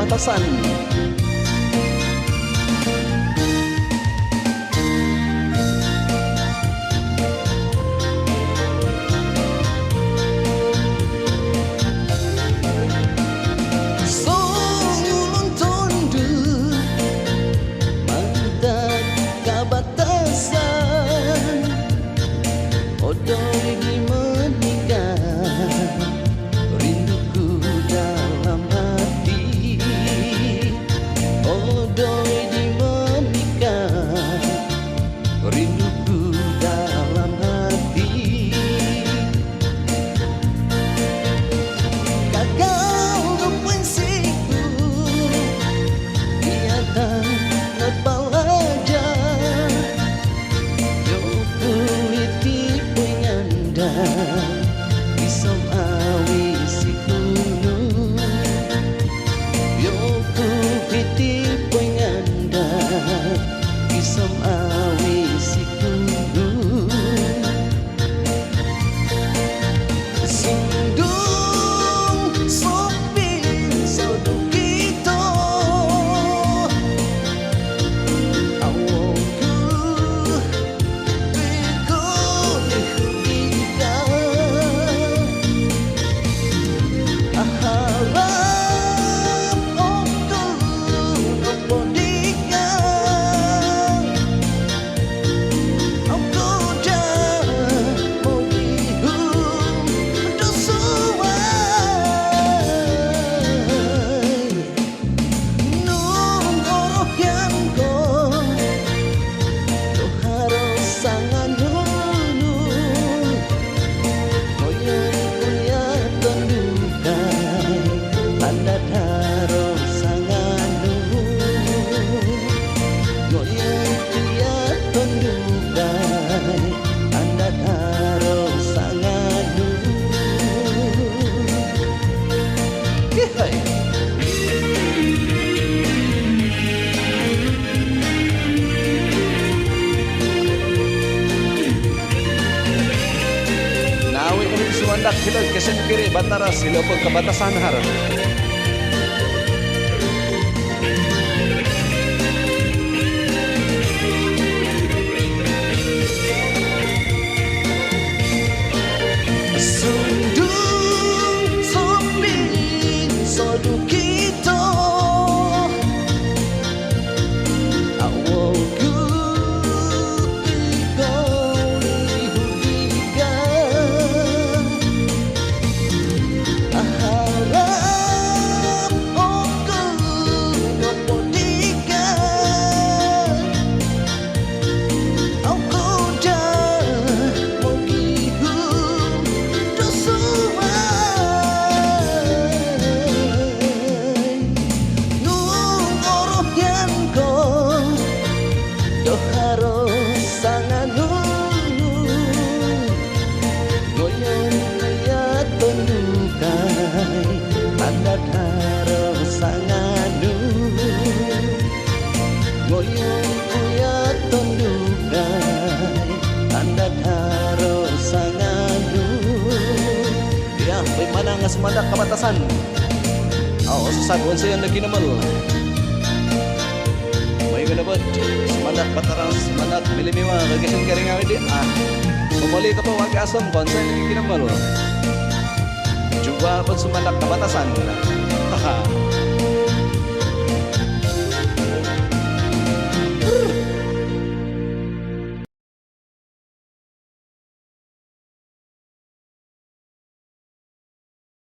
kabatasan. Sumandak hilod kesin kiri Batara silopod kabatasan harap. Sundung sopi sodu kita Sumandak kabatasan. Sasaguan sa yan lagi naman. May ganabot. Sumandak Batara, sumandak milimiwa. Kagisan ka rin nga din. Pumuli ka po wag asom. Konsa lagi naman. Juga po sumandak kabatasan. Haha.